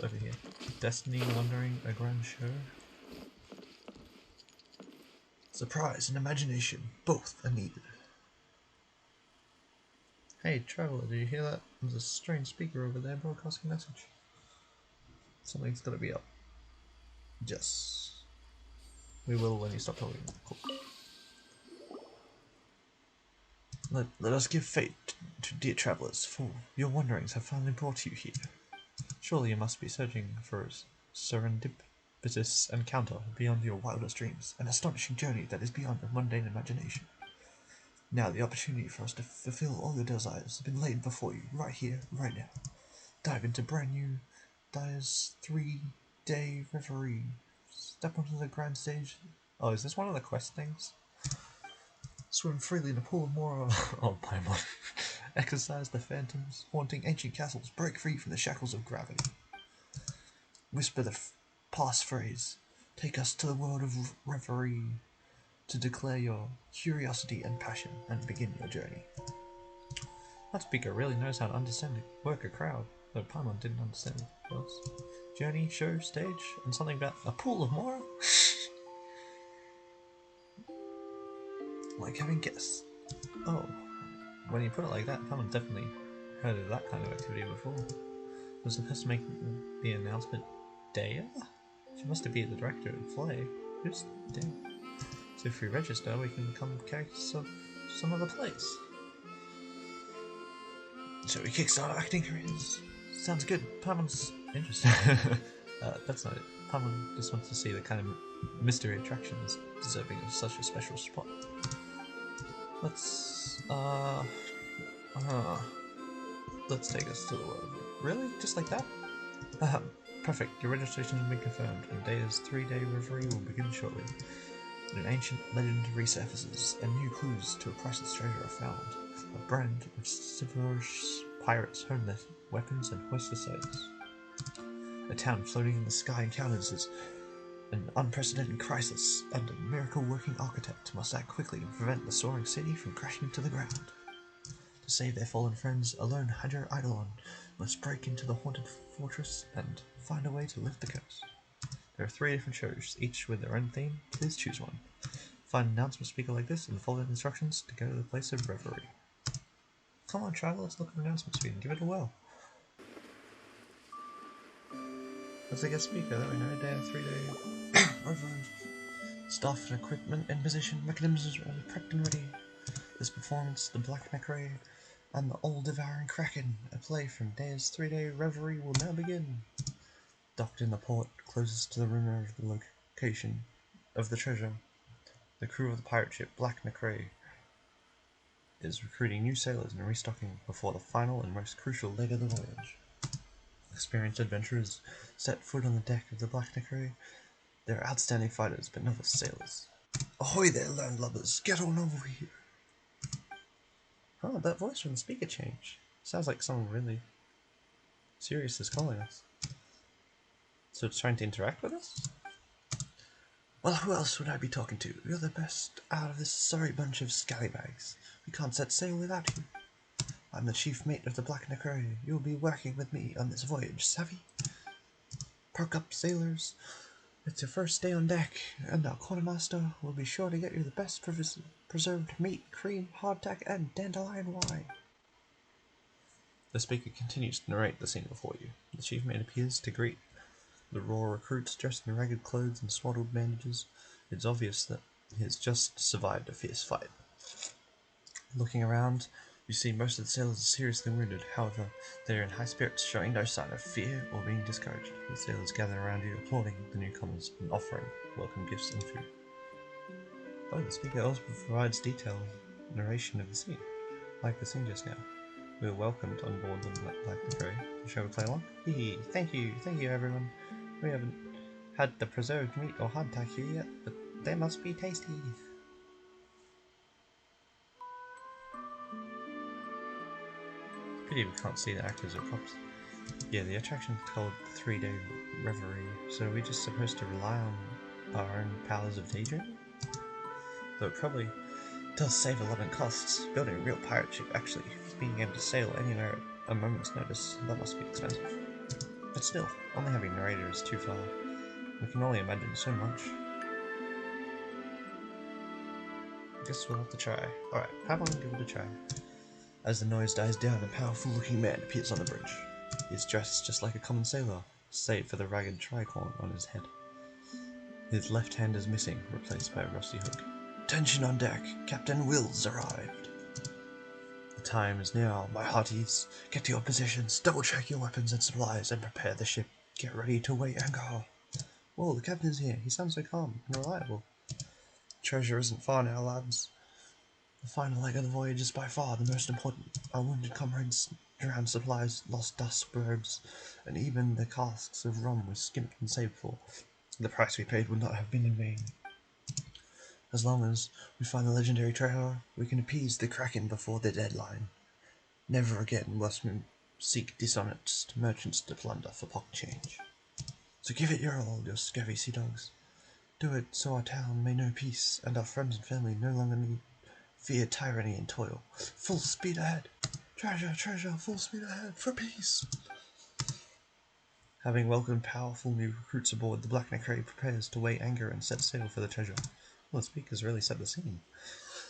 over here? Destiny wandering a grand show? Surprise and imagination, both are needed. Hey traveller, did you hear that? There's a strange speaker over there broadcasting a message. Something's gotta be up. Yes. We will when you stop talking. Cool. Let us give fate to dear travellers, for your wanderings have finally brought you here. Surely you must be searching for a serendipitous encounter beyond your wildest dreams, an astonishing journey that is beyond the mundane imagination. Now the opportunity for us to fulfill all your desires has been laid before you, right here, right now. Dive into brand new Daiya's 3-day Reverie. Step onto the grand stage. Oh, is this one of the quest things? Swim freely in a pool of moral. Oh, Paimon. Exorcise the phantoms, haunting ancient castles, break free from the shackles of gravity. Whisper the passphrase. Take us to the world of Reverie to declare your curiosity and passion and begin your journey. That speaker really knows how to understand it. Work a crowd, though Paimon didn't understand it else. Journey, show, stage, and something about a pool of moral? Like having guests. Oh, when you put it like that, Paimon definitely heard of that kind of activity before. Was the person making the announcement Daiya? She must be the director of the play. Who's Daiya? So if we register, we can become characters of some other place. So we kickstart acting careers. Sounds good. Paimon's interested. That's not it. Paimon just wants to see the kind of mystery attractions deserving of such a special spot. Let's take us to the world. Really? Just like that? Perfect. Your registration has been confirmed, and Daiya's 3-day reverie will begin shortly. An ancient legend resurfaces, and new clues to a priceless treasure are found. A brand of chivalrous pirates hone their weapons and hoist the sails. A town floating in the sky encounters an unprecedented crisis, and a miracle-working architect must act quickly to prevent the soaring city from crashing to the ground. To save their fallen friends, a lone Hydra Eidolon must break into the haunted fortress and find a way to lift the curse. There are 3 different shows, each with their own theme. Please choose one. Find an announcement speaker like this and follow the instructions to go to the place of reverie. Come on, traveler, let's look at the announcement speaker and give it a whirl. As a guest speaker, there we know, Daiya 3-day reverie. Staff and equipment in position, mechanisms are all prepped and ready. This performance, the Black Nacre and the All-Devouring Kraken, a play from Daiya's 3-day reverie, will now begin. Docked in the port, closest to the rumor of the location of the treasure, the crew of the pirate ship Black Nacre is recruiting new sailors and restocking before the final and most crucial leg of the voyage. Experienced adventurers set foot on the deck of the Black Nacre. They're outstanding fighters, but novice sailors. Ahoy there, landlubbers! Get on over here! Oh, that voice from the speaker changed. Sounds like someone really serious is calling us. So it's trying to interact with us? Well, who else would I be talking to? You're the best out of this sorry bunch of scallybags. We can't set sail without you. I'm the chief mate of the Black Nacre. You'll be working with me on this voyage, savvy? Perk up, sailors. It's your first day on deck, and our quartermaster will be sure to get you the best preserved meat, cream, hardtack, and dandelion wine. The speaker continues to narrate the scene before you. The chief mate appears to greet the raw recruits dressed in ragged clothes and swaddled bandages. It's obvious that he has just survived a fierce fight. Looking around, you see most of the sailors are seriously wounded. However, they are in high spirits, showing no sign of fear or being discouraged. The sailors gather around you, applauding the newcomers and offering welcome gifts and food. Oh, the speaker also provides detailed narration of the scene, like the scene just now. We were welcomed on board the Black Nacre. Shall we play along? Hee, thank you everyone. We haven't had the preserved meat or hardtack here yet, but they must be tasty. Pity we can't see the actors or props. Yeah, the attraction is called 3-day Reverie, so are we just supposed to rely on our own powers of daydreaming? Though it probably does save a lot in costs. Building a real pirate ship, actually being able to sail anywhere at a moment's notice, that must be expensive. But still, only having a narrator is too far. We can only imagine so much. Guess we'll have to try. Alright, have on and give it a try. As the noise dies down, a powerful-looking man appears on the bridge. He is dressed just like a common sailor, save for the ragged tricorn on his head. His left hand is missing, replaced by a rusty hook. Attention on deck! Captain Will's arrived! The time is now, my hearties. Get to your positions, double-check your weapons and supplies, and prepare the ship. Get ready to weigh anchor. Whoa, the captain's here. He sounds so calm and reliable. Treasure isn't far now, lads. The final leg of the voyage is by far the most important. Our wounded comrades, drowned supplies, lost dust robes, and even the casks of rum we skimped and saved for. The price we paid would not have been in vain. As long as we find the legendary treasure, we can appease the Kraken before the deadline. Never again must we seek dishonest merchants to plunder for pocket change. So give it your all, you scurvy sea dogs. Do it so our town may know peace, and our friends and family no longer need fear tyranny and toil. Full speed ahead! Treasure, treasure, full speed ahead, for peace! Having welcomed powerful new recruits aboard, the Black Nacre prepares to weigh anchor and set sail for the treasure. Well, the speakers really set the scene.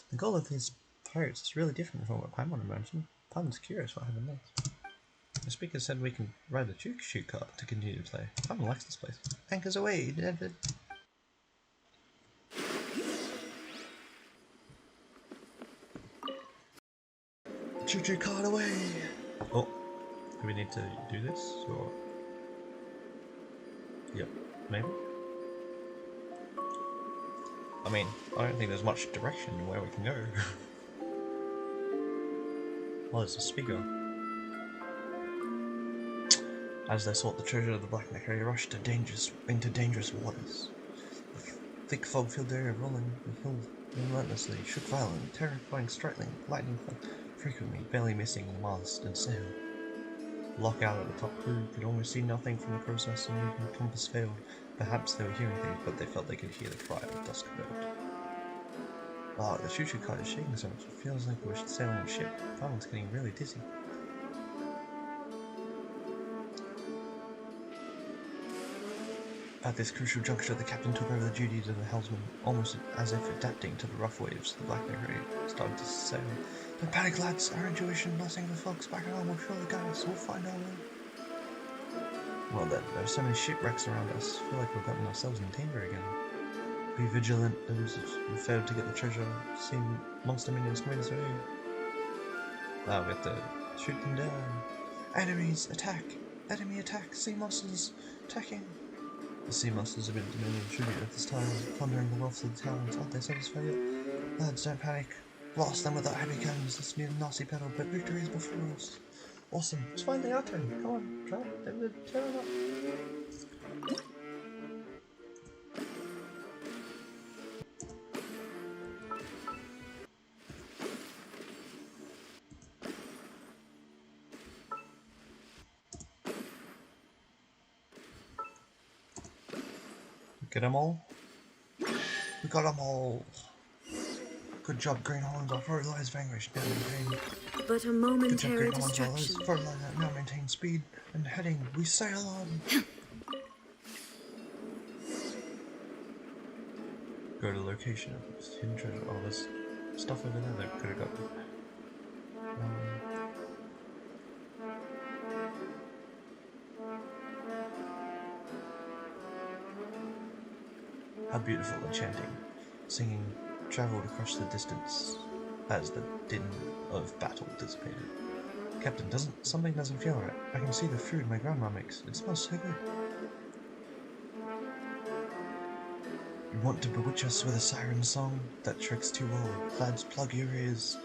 The goal of these pirates is really different from what Paimon imagined. Paimon's curious what happened next. The speaker said we can ride the choo-choo cart to continue to play. Paimon likes this place. Anchors away, David! Choo-choo cart away! Oh, do we need to do this, or...? Yep, maybe? I mean, I don't think there's much direction in where we can go. Well, there's a speaker. As they sought the treasure of the Black Nacre, they rushed into dangerous waters. The thick fog-filled area rolling the hill relentlessly, shook violently, terrifying, striking, lightning frequently, barely missing the mast and sail. Lockout at the top crew could almost see nothing from the process, and even the compass failed. Perhaps they were hearing things, but they felt they could hear the cry of dusk bird. Wow, the choo-choo cart is shaking so much, it feels like we're sailing a ship. Paimon's getting really dizzy. At this crucial juncture, the captain took over the duties of the helmsman, almost as if adapting to the rough waves. The Black Nacre started to sail. Don't panic, lads. Our intuition, nothing the folks back at home will surely guide us. We'll find our way. Well then, there are so many shipwrecks around us. I feel like we've gotten ourselves in danger again. Be vigilant. Those who failed to get the treasure. Seen monster minions coming this way. Ah, we have to shoot them down. Enemies, attack! Enemy attack! Sea monsters attacking! The sea monsters have been demanding tribute at this time, plundering the wealth of the towns. Aren't they satisfied yet? Lads, don't panic. Blast them with our heavy guns. This new nasty battle, but victory is before us. Awesome. It's finally our turn. Come on, try it. Turn it up. Get them all? We got them all! Good job, Greenhorns. Our four lives vanquished. Now maintain. But a momentary distraction. Four lives now maintain speed and heading. We sail on! Go to location of this hidden treasure. Oh, there's stuff over there that could have got. How beautiful and chanting. Singing travelled across the distance as the din of battle dissipated. Captain, something doesn't feel right. I can see the food my grandma makes. It smells so good. You want to bewitch us with a siren song? That trick's too old. Lads, plug your ears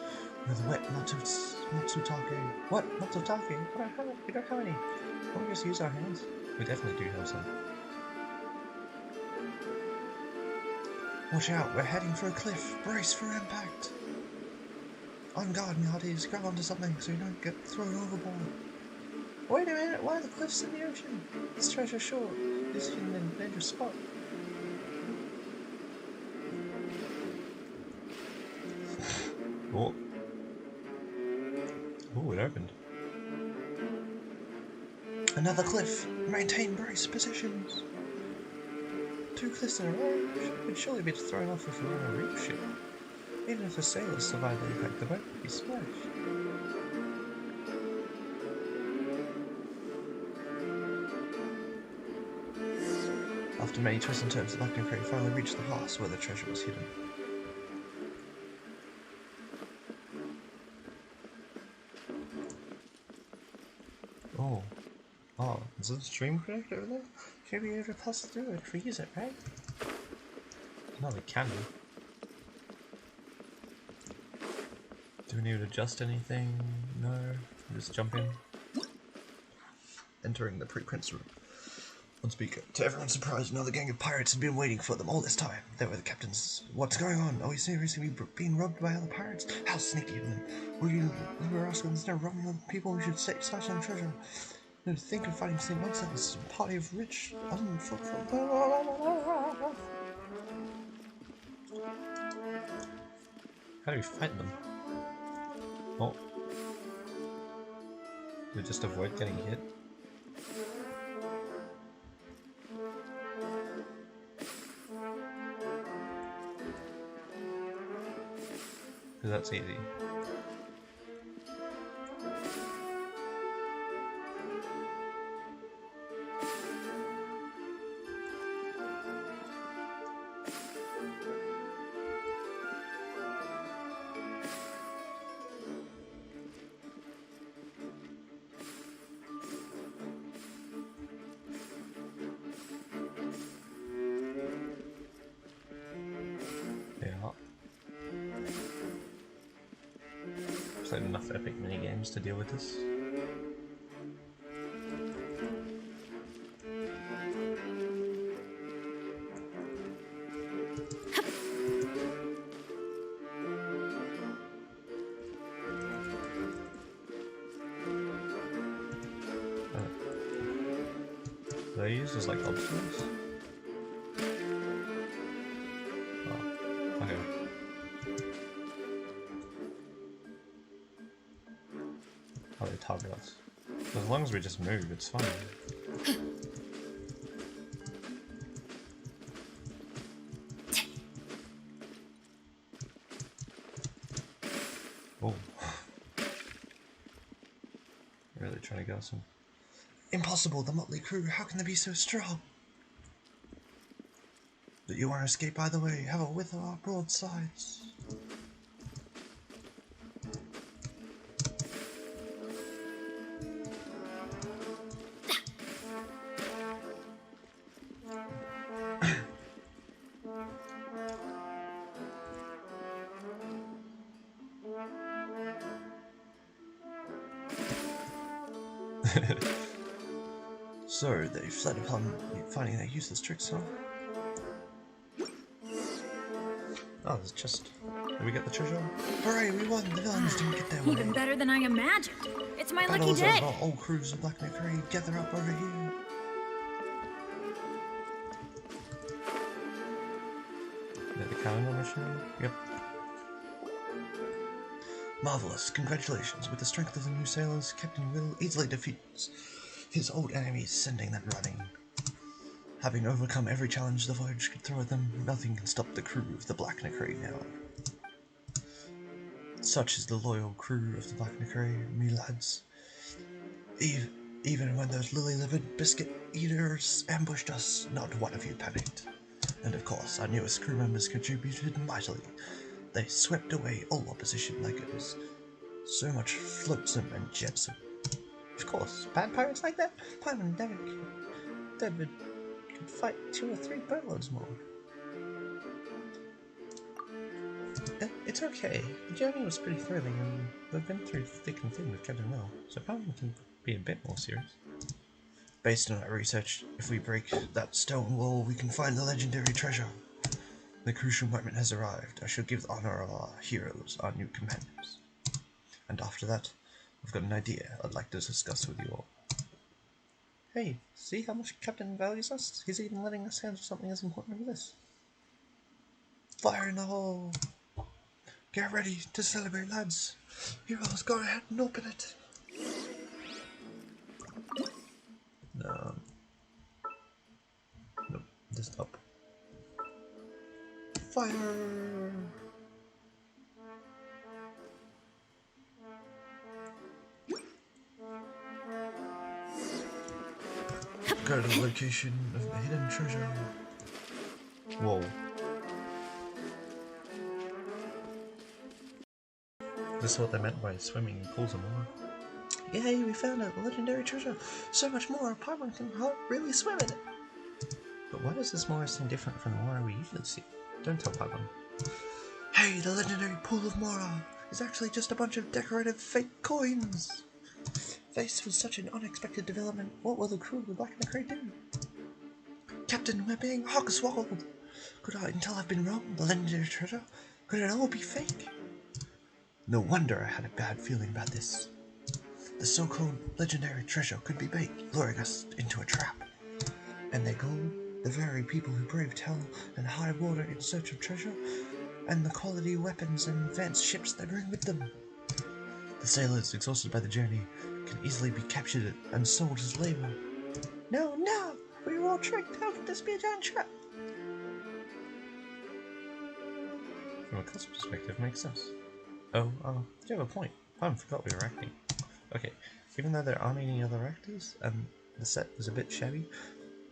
with wet matsutake. What? Matsutake? We don't have any. Can't we just use our hands? We definitely do have some. Watch out, we're heading for a cliff. Brace for impact. On guard, my hearties. Grab onto something so you don't get thrown overboard. Wait a minute, why are the cliffs in the ocean? This treasure shore is hidden in a dangerous spot. Oh. Oh, it opened. Another cliff. Maintain brace positions. 2 cliffs in a row would surely be thrown off if we were on a reef ship. Even if the sailors survive the impact, the boat would be smashed. After many twists and turns, the Black Nacre finally reached the pass where the treasure was hidden. Oh, is this a stream connector over there? Should be able to pass through it if we use it, right? No, we can do. Do we need to adjust anything? No. Just jump in. Entering the pre-prince room. On speaker. To everyone's surprise, another gang of pirates had been waiting for them all this time. They were the captains. What's going on? Are we seriously being robbed by other pirates? How sneaky of them. We were asking instead of robbing other people, we should stash them treasure. No, think of fighting some nonsense. A party of rich, How do we fight them? Oh. Do we just avoid getting hit? Because that's easy. There's enough epic minigames to deal with this. Do I use as like obstacles? Oh, okay. How they target us. As long as we just move, it's fine. Oh. Really trying to get us some. Impossible, the motley crew, how can they be so strong? But you want to escape either way, have a with our broadsides. So, they fled upon finding their useless tricks, huh? Oh, there's just... Did we get the treasure? Hooray, we won! The villains didn't get their way. Even better than I imagined. It's my lucky Battle's day. over. All crews of Black Nacre, gather up over here. Is that the calendar machine? Yep. Marvelous. Congratulations. With the strength of the new sailors, Captain Will easily defeats his old enemies, sending them running. Having overcome every challenge the voyage could throw at them, nothing can stop the crew of the Black Nacre now. Such is the loyal crew of the Black Nacre, me lads. Even when those lily-livered biscuit eaters ambushed us, not one of you panicked. And of course, our newest crew members contributed mightily. They swept away all opposition like it was so much flotsam and jetsam. Of course, bad pirates like that, Pine and David could fight 2 or 3 boatloads more. It's okay. The journey was pretty thrilling, and we've been through thick and thin with Captain Will, so probably we can be a bit more serious. Based on our research, if we break that stone wall, we can find the legendary treasure. The crucial moment has arrived. I shall give the honor of our heroes, our new companions. And after that, I've got an idea I'd like to discuss with you all. Hey, see how much Captain values us? He's even letting us handle something as important as this. Fire in the hole! Get ready to celebrate, lads. Heroes, go ahead and open it. Just up. Fire! Go to the location of the hidden treasure. Whoa. This is what they meant by swimming in pools of more. Yay, we found a legendary treasure! So much more, Paimon can really swim in it! But why does this Mora seem different from the Mora we usually see? Don't tell Paimon. Hey, the legendary pool of Mora is actually just a bunch of decorative fake coins! Faced with such an unexpected development, what will the crew of the Black Nacre do? Captain, we're being hog-swallowed! Could our intel have been wrong? The legendary treasure? Could it all be fake? No wonder I had a bad feeling about this. The so-called legendary treasure could be bait, luring us into a trap. And their goal? The very people who braved hell and high water in search of treasure, and the quality weapons and advanced ships they bring with them. The sailors, exhausted by the journey, can easily be captured and sold as labor. No, we were all tricked. How could this be a giant trap? From a cost perspective, makes sense. Oh, you have a point. I forgot we were acting. Okay, even though there aren't any other actors, and the set was a bit shabby,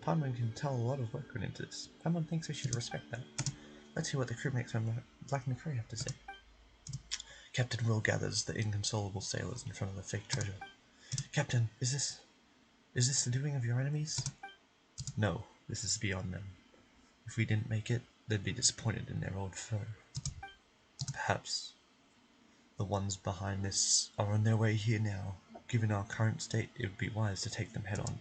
Paimon can tell a lot of work went into this. Paimon thinks we should respect that. Let's hear what the crewmates from Black Nacre have to say. Captain Will gathers the inconsolable sailors in front of the fake treasure. Captain, is this the doing of your enemies? No, this is beyond them. If we didn't make it, they'd be disappointed in their old foe. Perhaps the ones behind this are on their way here now. Given our current state, it would be wise to take them head on.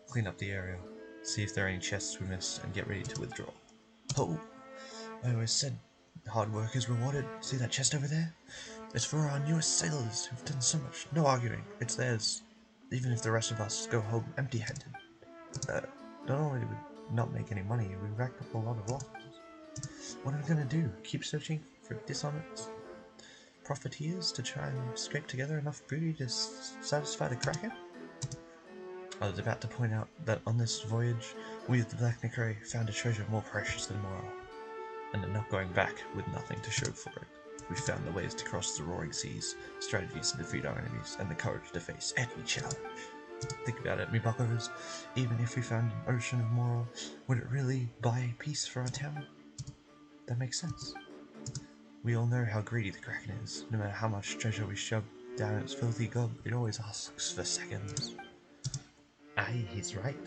Clean up the area, see if there are any chests we missed, and get ready to withdraw. Oh, I always said hard work is rewarded. See that chest over there? It's for our newest sailors who've done so much. No arguing, it's theirs. Even if the rest of us go home empty-handed. Not only did we not make any money, we racked up a lot of losses. What are we gonna do? Keep searching for dishonest profiteers to try and scrape together enough booty to satisfy the Kraken? I was about to point out that on this voyage, we of the Black Nacre found a treasure more precious than moral, and are not going back with nothing to show for it. We found the ways to cross the roaring seas, strategies to defeat our enemies, and the courage to face any challenge. Think about it, me buckos. Even if we found an ocean of moral, would it really buy peace for our town? That makes sense. We all know how greedy the Kraken is. No matter how much treasure we shove down its filthy gob, it always asks for seconds. Aye, he's right.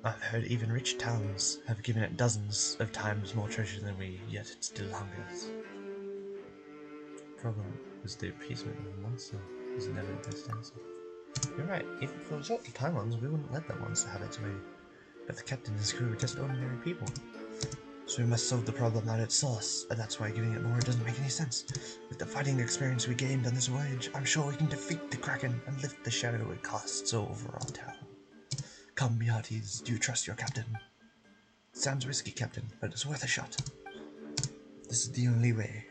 I've heard even rich towns have given it dozens of times more treasure than we, yet it still hungers. Problem is the appeasement of the monster is never the best answer. You're right, if it was up to Paimons, we wouldn't let that monster have its way. But the captain and his crew are just ordinary people. So we must solve the problem at its source, and that's why giving it more doesn't make any sense. With the fighting experience we gained on this voyage, I'm sure we can defeat the Kraken and lift the shadow it casts over our town. Come, me hearties, do you trust your captain? Sounds risky, Captain, but it's worth a shot. This is the only way.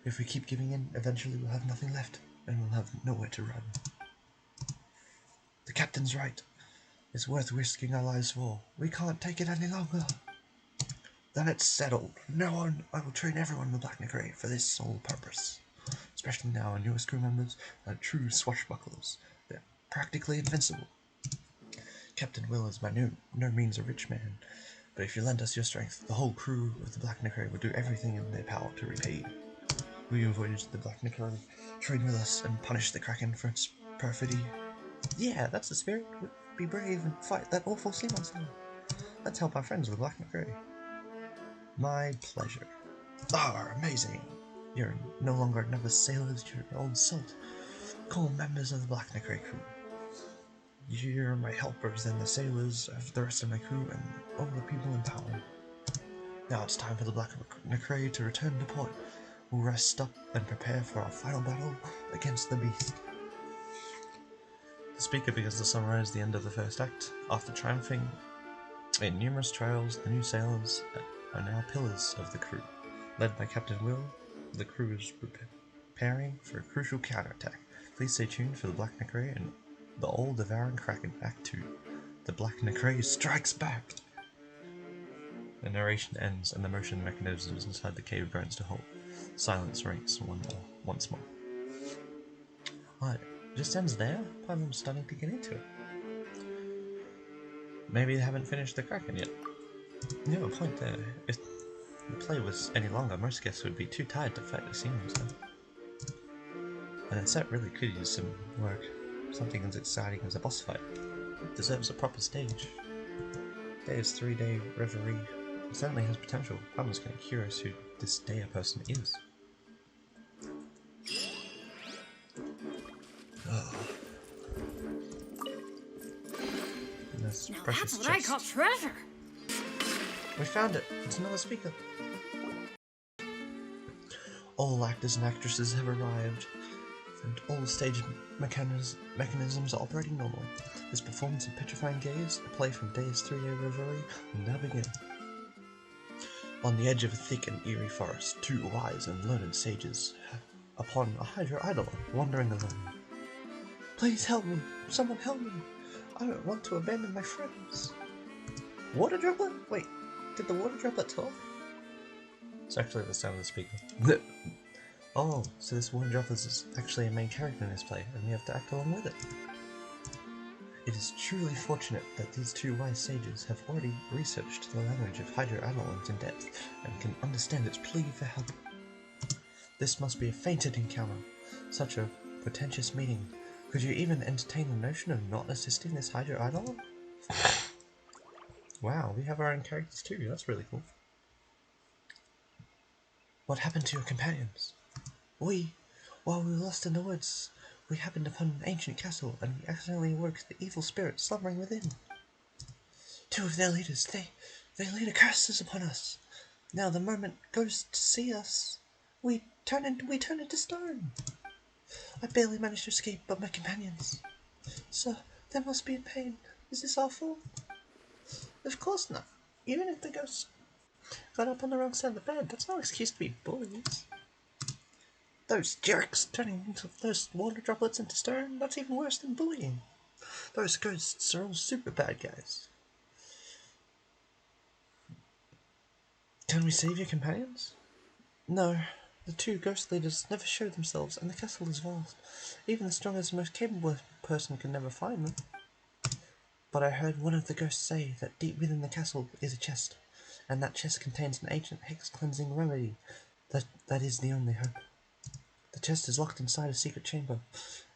If we keep giving in, eventually we'll have nothing left, and we'll have nowhere to run. The captain's right. It's worth risking our lives for. We can't take it any longer. Then it's settled. From now on, I will train everyone in the Black Nacre for this sole purpose. Especially now our newest crew members are true swashbucklers. They're practically invincible. Captain Will is by no means a rich man, but if you lend us your strength, the whole crew of the Black Nacre will do everything in their power to repay you. Will you voyage to the Black Nacre, train with us, and punish the Kraken for its perfidy? Yeah, that's the spirit. Be brave and fight that awful sea monster. Let's help our friends of the Black Nacre. My pleasure. Amazing. You're no longer novice sailors, you're old salt. Cool members of the Black Nacre crew. You're my helpers and the sailors of the rest of my crew and all the people in town. Now it's time for the Black Nacre to return to port. We'll rest up and prepare for our final battle against the beast. The speaker begins to summarize the end of the first act. After triumphing in numerous trials, the new sailors are now pillars of the crew. Led by Captain Will, the crew is preparing for a crucial counterattack. Please stay tuned for the Black Nacre and The All-Devouring Kraken, Act 2. The Black Nacre strikes back! The narration ends and the motion mechanisms inside the cave burns to halt. Silence reigns once more. What? It just ends there? I'm starting to get into it. Maybe they haven't finished the Kraken yet. You have a point there. If the play was any longer, most guests would be too tired to fight the scenes. And that set really could use some work. Something as exciting as a boss fight. It deserves a proper stage. Daiya's 3-day Reverie certainly has potential. I'm just getting curious who this Daiya person is. Oh. Now that's what I call treasure! We found it! It's another speaker! All actors and actresses have arrived, and all stage mechanisms are operating normal. This performance of Petrifying Gaze, a play from Daiya's 3-day Reverie, will now begin. On the edge of a thick and eerie forest, 2 wise and learned sages, upon a Hydra idol, wandering alone. Please help me! Someone help me! I don't want to abandon my friends. Water droplet? Wait, did the water droplet talk? It's actually the sound of the speaker. Oh, so this water droplet is actually a main character in this play, and we have to act along with it. It is truly fortunate that these 2 wise sages have already researched the language of Hydra Adolins in depth, and can understand its plea for help. This must be a fated encounter. Such a portentous meeting. Could you even entertain the notion of not assisting this Hydra Idol? Wow, we have our own characters too, that's really cool. What happened to your companions? While we were lost in the woods, we happened upon an ancient castle, and we accidentally awoke the evil spirit slumbering within. 2 of their leaders, they laid curses upon us. Now the moment ghosts see us, we turn into stone. I barely managed to escape, but my companions. So, they must be in pain. Is this our fault? Of course not. Even if the ghosts got up on the wrong side of the bed, that's no excuse to be bullies. Those jerks turning those water droplets into stone, that's even worse than bullying. Those ghosts are all super bad guys. Can we save your companions? No. The 2 ghost leaders never show themselves, and the castle is vast. Even the strongest and most capable person can never find them. But I heard one of the ghosts say that deep within the castle is a chest, and that chest contains an ancient hex-cleansing remedy. That is the only hope. The chest is locked inside a secret chamber,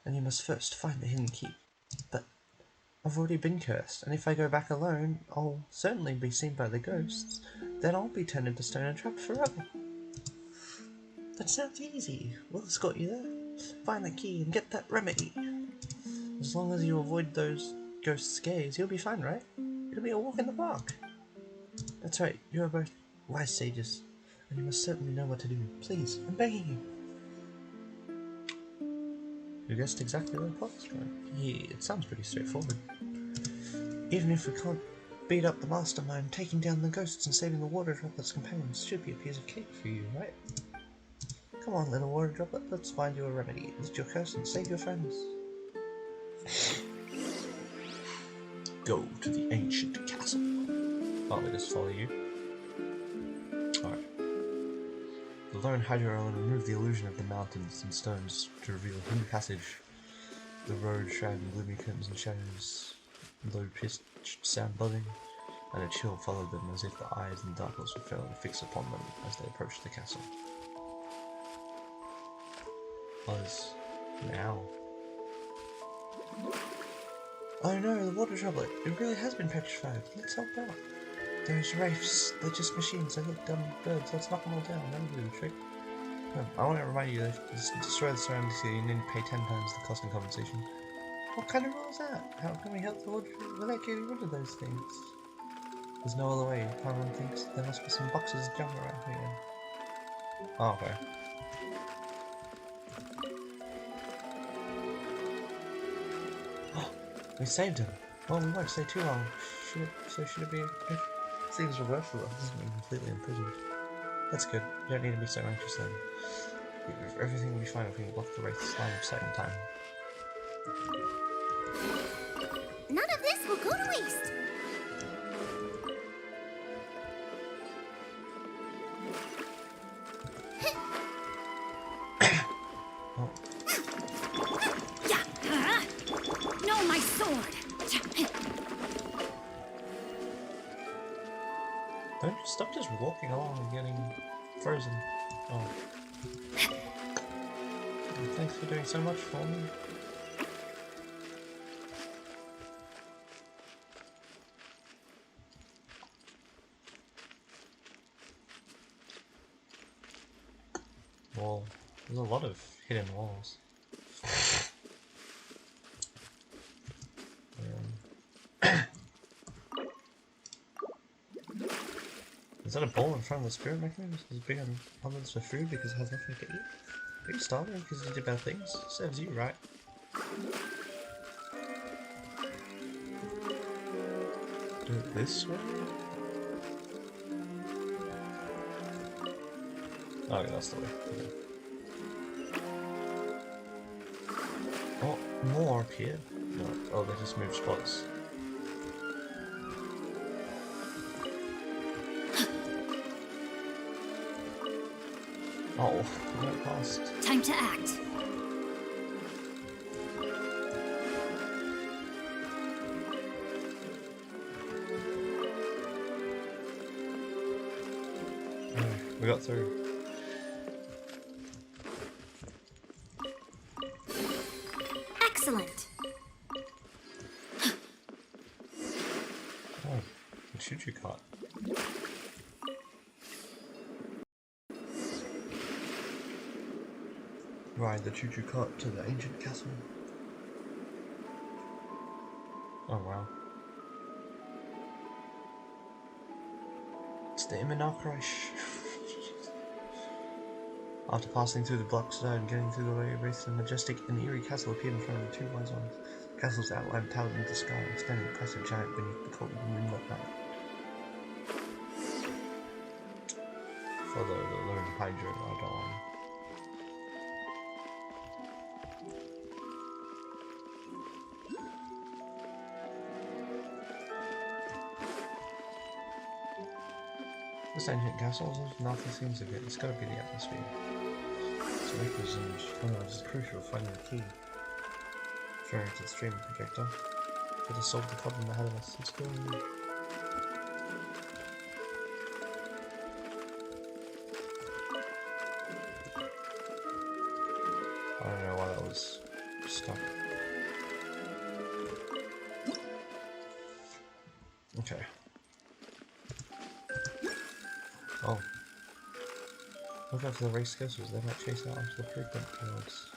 and you must first find the hidden key. But I've already been cursed, and if I go back alone, I'll certainly be seen by the ghosts. Then I'll be turned into stone and trapped forever. That sounds easy. We'll escort you there. Find the key and get that remedy. As long as you avoid those ghosts' gaze, you'll be fine, right? It'll be a walk in the park. That's right, you are both wise sages, and you must certainly know what to do. Please, I'm begging you. You guessed exactly where the plot is going. Yeah, it sounds pretty straightforward. Even if we can't beat up the mastermind, taking down the ghosts and saving the water droplets' companions should be a piece of cake for you, right? Come on, little water droplet, let's find you a remedy. Lift your curse and save your friends. Go to the ancient castle. Oh, we just follow you. Alright. The lone Hydra will remove the illusion of the mountains and stones to reveal a hidden passage. The road shrouded in gloomy curtains and shadows, low-pitched sound buzzing, and a chill followed them as if the eyes in the darkness were failing to fix upon them as they approached the castle. Buzz. Now. Oh no, the water droplet. It really has been petrified. Let's help out. Those wraiths, they're just machines. They look dumb birds. Let's knock them all down. That'll do the trick. I want to remind you that if you destroy the surrounding city, you need to pay 10 times the cost and compensation. What kind of rule is that? How can we help the water without getting rid of those things? There's no other way. Everyone thinks there must be some boxes jumping around here. Oh, okay. We saved him. Well, we won't stay too long. Should it be? Seems reversal. Doesn't mean completely imprisoned. That's good. You don't need to be so anxious then. Everything will be fine if we block the wraith's line of sight in time. None of this will go to waste. No, my sword. Don't you stop just walking along and getting frozen. Oh. Thanks for doing so much for me. Wall. There's a lot of hidden walls. Is that a bowl in front of the spirit mechanism? Is it big on others for food because it has nothing to eat? Are you starving because you did bad things? Serves you right. Do it this way? Oh, yeah, that's the way. Okay. Oh, more up here? No. Oh, they just moved spots. Oh, we went past. Time to act. We got through. Excellent. Oh, the choo-choo cart. Ride the choo-choo cart to the ancient castle. Oh wow. Stay in Nacre. After passing through the block side and getting through the way, a majestic and eerie castle appeared in front of the two wise ones. The castle's outline towered into the sky, extending a impressive giant beneath the cold moonlit night. Follow the lone Hydra ride on. This ancient castle, nothing seems of it. It's gotta be the atmosphere. So Nacre's is crucial finding the key. Referring to the stream projector. Try to solve the problem ahead of us. Let's go. I don't know why that was stuck. Okay. Oh. Look out for the race skizzles, they might chase out onto the frequent fields.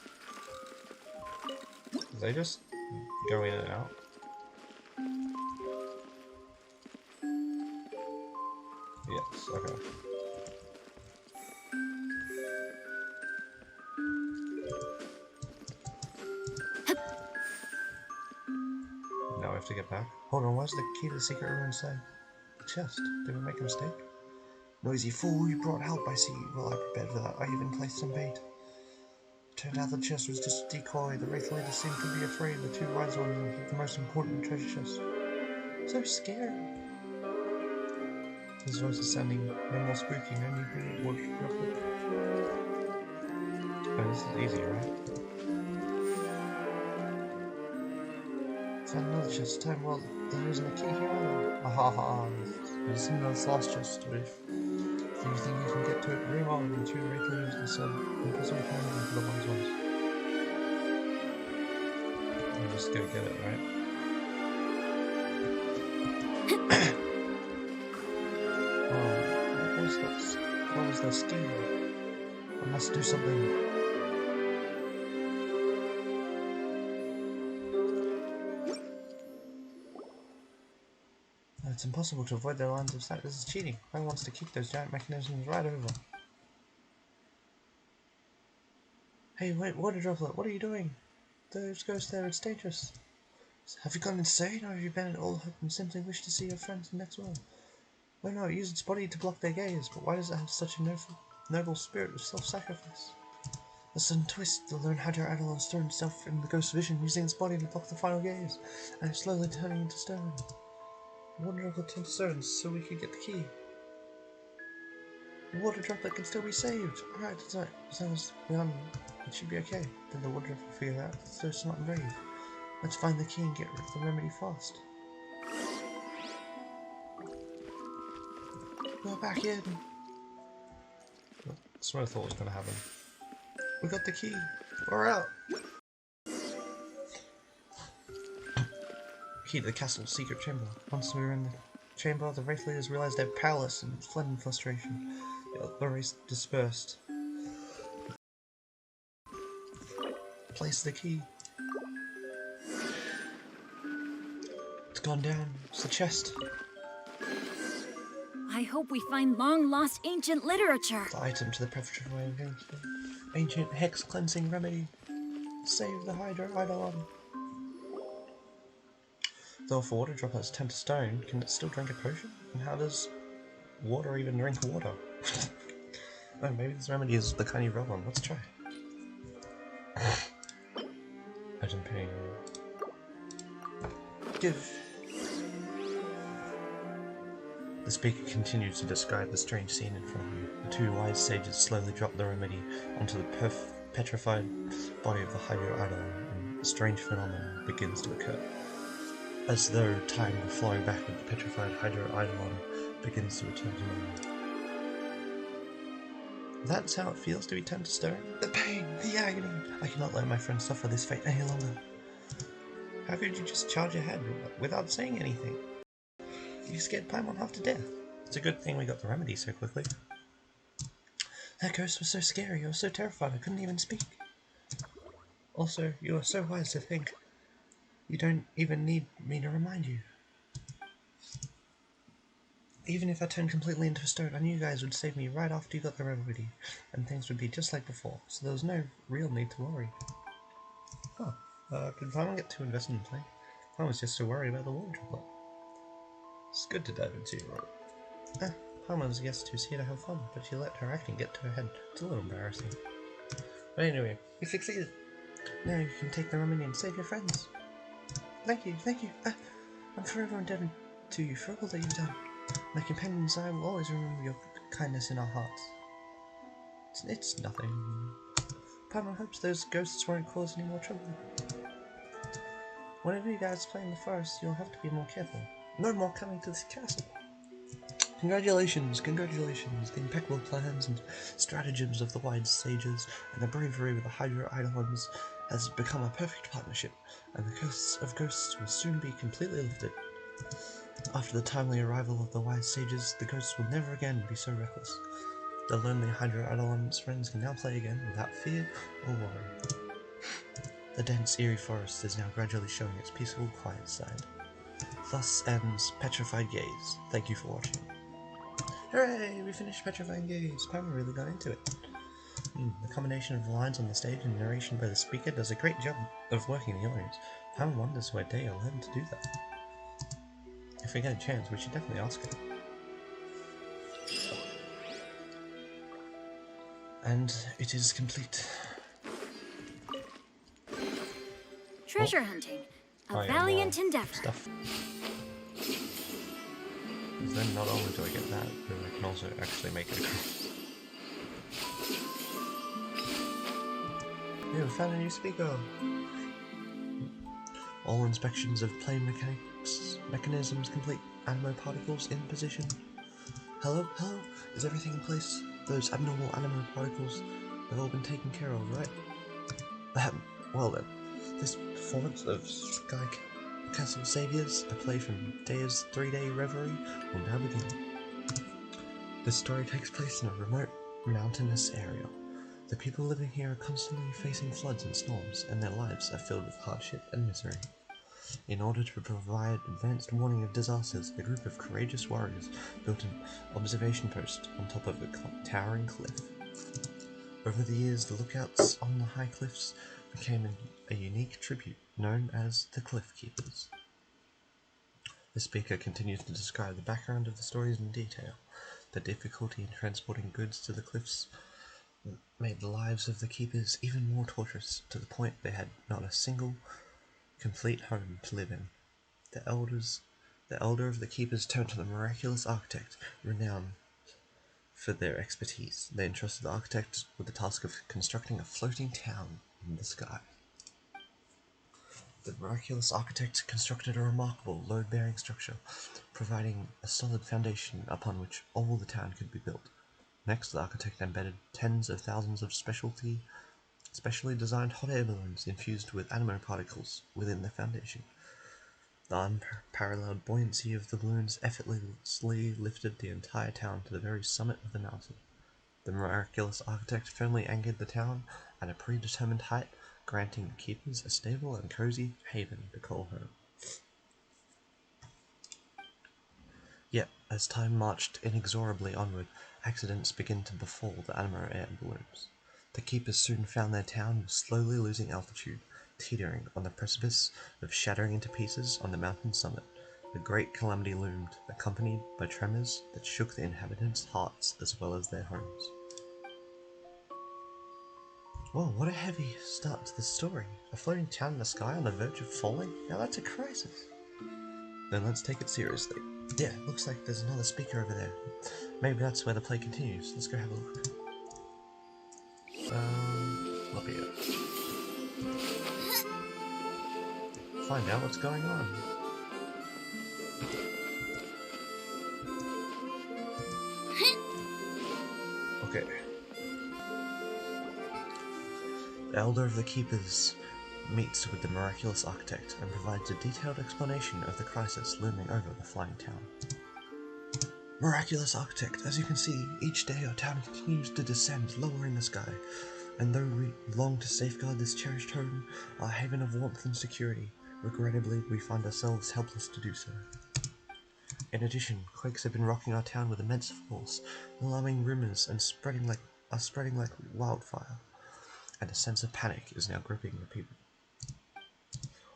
Do they just go in and out? Yes, okay. Now we have to get back. Hold on, where's the key to the secret room inside? The chest. Did we make a mistake? Noisy fool, you brought help, I see. Well, I prepared for that. I even placed some bait. Turned out the chest was just a decoy. The Wraith Lady seemed to be afraid. The two wise ones would keep the most important treasure chest. So scared. His voice is sounding no more spooky. No need to watch carefully. Oh, this is easy, right? Found another chest. Time. Well, there isn't a key here either. Ahaha. There's this last chest. If you think you can get to it, dream on and through the Wraith Lady into the sun. Impossible finding for the wise ones. I'll just go get it, right? What was that steam? I must do something. It's impossible to avoid their lines of sight. This is cheating. Whoever wants to kick those giant mechanisms right over. Hey, wait, water droplet, what are you doing? Those ghosts there, it's dangerous. Have you gone insane, or have you been at all hope and simply wish to see your friends in the next world? Why not use its body to block their gaze, but why does it have such a noble spirit of self-sacrifice? A sudden twist, the lone Hydra Idol has thrown himself in the ghost's vision, using his body to block the final gaze, and is slowly turning into stone. I wonder if we'll turn to stone so we can get the key. The water droplet can still be saved. Alright, that's right. As long as we're on, it should be okay. Then the water will figure it out. So it's not brave. Let's find the key and get rid of the remedy fast. We're back in. That's what I thought was going to happen. We got the key. We're out. Key to the castle's secret chamber. Once we were in the chamber, the Wraith leaders realized they were powerless and fled in frustration. The race dispersed. Place the key. It's gone down. It's the chest. I hope we find long-lost ancient literature. The item to the Petrifying Gaze. Ancient hex cleansing remedy. Save the Hydra Eidolon. Though if water droplets turn to stone, can it still drink a potion? And how does water even drink water? Oh, maybe this remedy is the kind you rub on. Let's try. Item pain. Give. The speaker continues to describe the strange scene in front of you. The two wise sages slowly drop the remedy onto the petrified body of the Hydra Eidolon, and a strange phenomenon begins to occur. As though time were flowing backward, the petrified Hydra Eidolon begins to return to normal. That's how it feels to be turned to stone? The pain, the agony! I cannot let my friend suffer this fate any longer. How could you just charge ahead without saying anything? You scared Paimon half to death. It's a good thing we got the remedy so quickly. That ghost was so scary, I was so terrified I couldn't even speak. Also, you are so wise to think. You don't even need me to remind you. Even if I turned completely into a stone, I knew you guys would save me right after you got the remedy, and things would be just like before, so there was no real need to worry. Huh. Did Paimon get too invested in play? I was just so worried about the water droplet. It's good to dive into your role. Paimon's a guest who's here to have fun, but she let her acting get to her head. It's a little embarrassing. But anyway, we succeeded. Now you can take the remedy and save your friends. Thank you, thank you. I'm forever indebted to you for all that you've done. My companions and I will always remember your kindness in our hearts. It's nothing. Paimon hopes those ghosts won't cause any more trouble. Whenever you guys play in the forest, you'll have to be more careful. No more coming to this castle. Congratulations, congratulations. The impeccable plans and stratagems of the wise sages and the bravery of the Hydra Eidolons has become a perfect partnership, and the curse of ghosts will soon be completely lifted. After the timely arrival of the wise sages, the ghosts will never again be so reckless. The lonely Hydra Eidolon's friends can now play again without fear or worry. The dense, eerie forest is now gradually showing its peaceful, quiet side. Thus ends Petrified Gaze. Thank you for watching. Hooray! We finished Petrifying Gaze. Paimon really got into it. The combination of the lines on the stage and narration by the speaker does a great job of working the audience. Paimon wonders where Daiya learned to do that. If we get a chance, we should definitely ask her. And it is complete. Treasure hunting. A valiant endeavor. Stuff. Then not only do I get that, but I can also actually make it. Yeah, we found a new speaker. All inspections of plane mechanisms complete. Animo particles in position. Hello? Hello? Is everything in place? Those abnormal animo particles have all been taken care of, right? Well then, this performance of Skycastle Saviors, a play from Daiya's 3-day Reverie, will now begin. This story takes place in a remote, mountainous area. The people living here are constantly facing floods and storms, and their lives are filled with hardship and misery. In order to provide advanced warning of disasters, a group of courageous warriors built an observation post on top of a towering cliff. Over the years, the lookouts on the high cliffs became a unique tribute known as the Cliff Keepers. The speaker continues to describe the background of the stories in detail, the difficulty in transporting goods to the cliffs, made the lives of the keepers even more torturous, to the point they had not a single complete home to live in. The elder of the keepers turned to the miraculous architect, renowned for their expertise. They entrusted the architect with the task of constructing a floating town in the sky. The miraculous architect constructed a remarkable load-bearing structure, providing a solid foundation upon which all the town could be built. Next, the architect embedded tens of thousands of specially designed hot air balloons infused with animo particles within the foundation. The unparalleled buoyancy of the balloons effortlessly lifted the entire town to the very summit of the mountain. The miraculous architect firmly anchored the town at a predetermined height, granting the keepers a stable and cozy haven to call home. Yet, as time marched inexorably onward, accidents began to befall the animo air balloons. The keepers soon found their town was slowly losing altitude, teetering on the precipice of shattering into pieces on the mountain summit. A great calamity loomed, accompanied by tremors that shook the inhabitants' hearts as well as their homes. Whoa, what a heavy start to the story. A floating town in the sky on the verge of falling? Now that's a crisis. Then let's take it seriously. Yeah, looks like there's another speaker over there. Maybe that's where the play continues. Let's go have a look. Up here. Find out what's going on. Okay. The Elder of the Keepers meets with the miraculous architect and provides a detailed explanation of the crisis looming over the flying town. Miraculous architect, as you can see, each day our town continues to descend lower in the sky, and though we long to safeguard this cherished home, our haven of warmth and security, regrettably we find ourselves helpless to do so. In addition, quakes have been rocking our town with immense force, alarming rumors and spreading like wildfire, and a sense of panic is now gripping the people.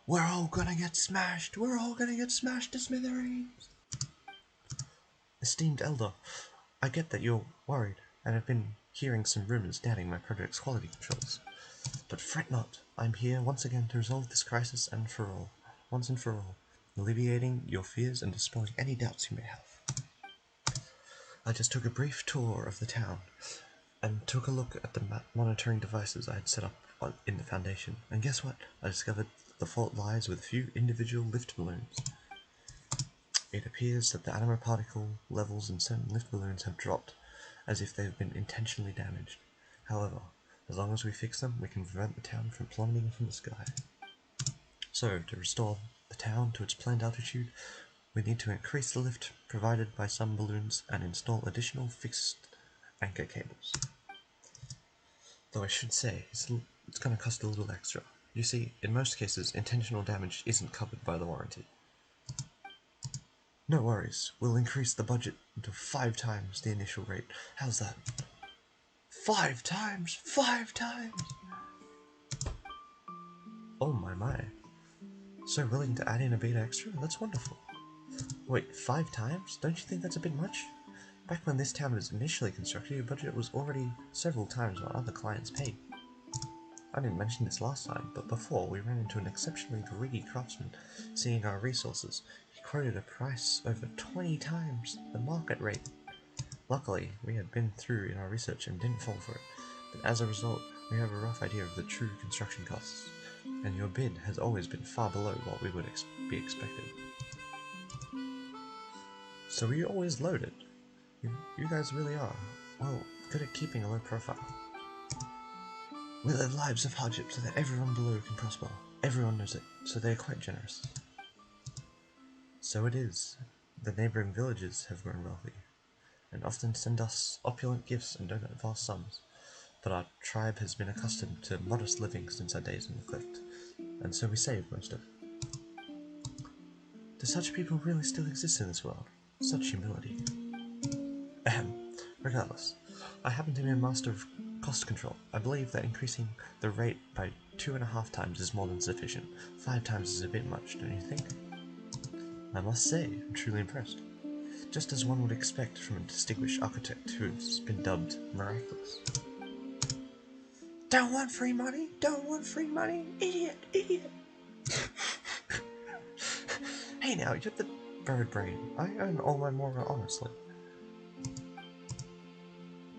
We're all gonna get smashed! We're all gonna get smashed to smithereens! Esteemed Elder, I get that you're worried, and have been hearing some rumors doubting my project's quality controls. But fret not, I'm here once again to resolve this crisis once and for all, alleviating your fears and dispelling any doubts you may have. I just took a brief tour of the town, and took a look at the monitoring devices I had set up in the foundation, and guess what? I discovered the fault lies with a few individual lift balloons. It appears that the animo particle levels in certain lift balloons have dropped, as if they have been intentionally damaged. However, as long as we fix them, we can prevent the town from plummeting from the sky. So, to restore the town to its planned altitude, we need to increase the lift provided by some balloons and install additional fixed anchor cables. Though I should say, it's going to cost a little extra. You see, in most cases, intentional damage isn't covered by the warranty. No worries, we'll increase the budget to 5 times the initial rate. How's that? 5 times! 5 times! Oh my. So willing to add in a bit extra? That's wonderful. Wait, 5 times? Don't you think that's a bit much? Back when this town was initially constructed, your budget was already several times what other clients paid. I didn't mention this last time, but before we ran into an exceptionally greedy craftsman seeing our resources. He quoted a price over 20 times the market rate. Luckily, we had been through in our research and didn't fall for it, but as a result, we have a rough idea of the true construction costs, and your bid has always been far below what we would be expected. So we always loaded. You guys really are, well, good at keeping a low profile. We live lives of hardship so that everyone below can prosper. Everyone knows it, so they are quite generous. So it is. The neighbouring villages have grown wealthy, and often send us opulent gifts and donate vast sums. But our tribe has been accustomed to modest living since our days in the cliff, and so we save most of it. Do such people really still exist in this world? Such humility. Regardless, I happen to be a master of cost control. I believe that increasing the rate by 2.5 times is more than sufficient. 5 times is a bit much, don't you think? I must say, I'm truly impressed. Just as one would expect from a distinguished architect who has been dubbed miraculous. Don't want free money? Don't want free money? Idiot, idiot. Hey now, you're the bird brain. I earn all my morale honestly.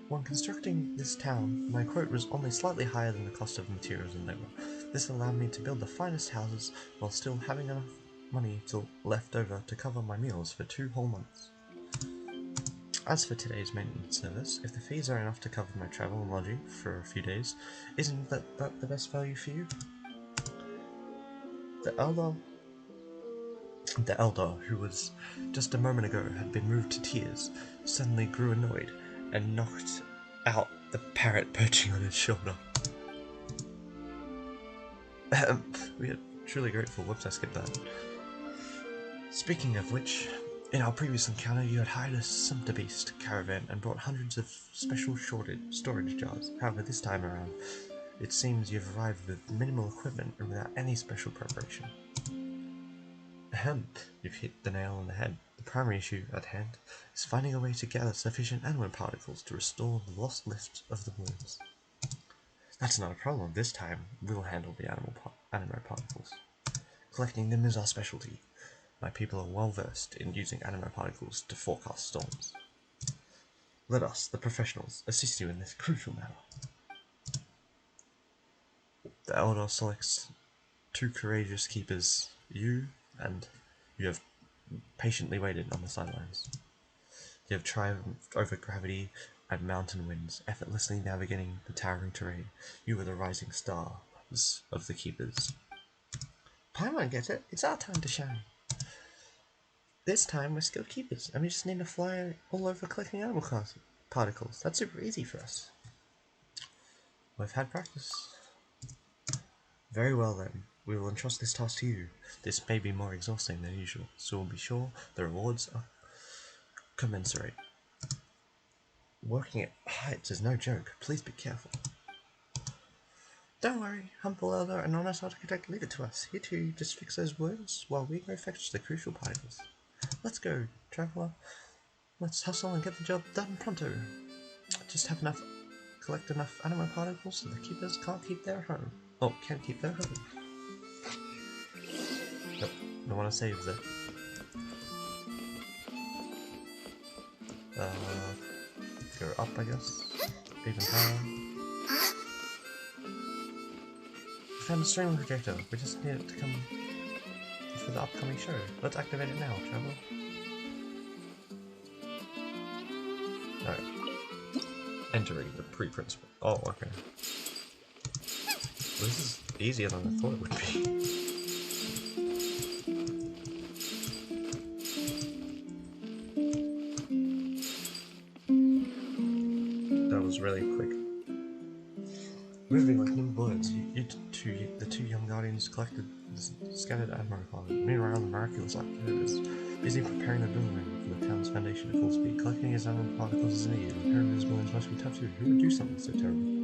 When constructing this town, my quote was only slightly higher than the cost of materials and labor. This allowed me to build the finest houses while still having enough money left over to cover my meals for 2 whole months. As for today's maintenance service, if the fees are enough to cover my travel and lodging for a few days, isn't that the best value for you? The elder, who was just a moment ago had been moved to tears, suddenly grew annoyed and knocked out the parrot perching on his shoulder. We are truly grateful. Whoops, I skipped that. Speaking of which, in our previous encounter you had hired a sumpter-beast caravan and brought hundreds of special storage jars. However, this time around, it seems you've arrived with minimal equipment and without any special preparation. Ahem, you've hit the nail on the head. The primary issue at hand is finding a way to gather sufficient animal particles to restore the lost lift of the balloons. That's not a problem. This time, we'll handle the animal particles. Collecting them is our specialty. My people are well versed in using animal particles to forecast storms. Let us, the professionals, assist you in this crucial matter. The elder selects 2 courageous keepers, you have patiently waited on the sidelines. You have triumphed over gravity and mountain winds, effortlessly navigating the towering terrain. You are the rising stars of the keepers. Paimon gets it. It's our time to shine. This time we're skilled keepers, and we just need to fly all over collecting animal particles. That's super easy for us. We've had practice. Very well then. We will entrust this task to you. This may be more exhausting than usual, so we'll be sure the rewards are commensurate. Working at heights is no joke. Please be careful. Don't worry, humble elder and honest architect, leave it to us. You two just fix those wounds while we go fetch the crucial particles. Let's go, traveller. Let's hustle and get the job done pronto. Just collect enough animal particles so the keepers can't keep their home. Oh, can't keep their home. Nope, I want to save that. Go up, I guess. Even higher. We found a stream projector. We just need it to come for the upcoming show. Let's activate it now, traveler. Alright. Entering the pre-principal. Oh, okay. Well, this is easier than I thought it would be. That was really quick. Moving like nimble birds, the 2 young guardians collected the scattered animal particles. Meanwhile, the miraculous actor is busy preparing the building for the town's foundation at full speed. Collecting his animal particles is needed. Repairing his balloons must be tough too. Who would do something so terrible?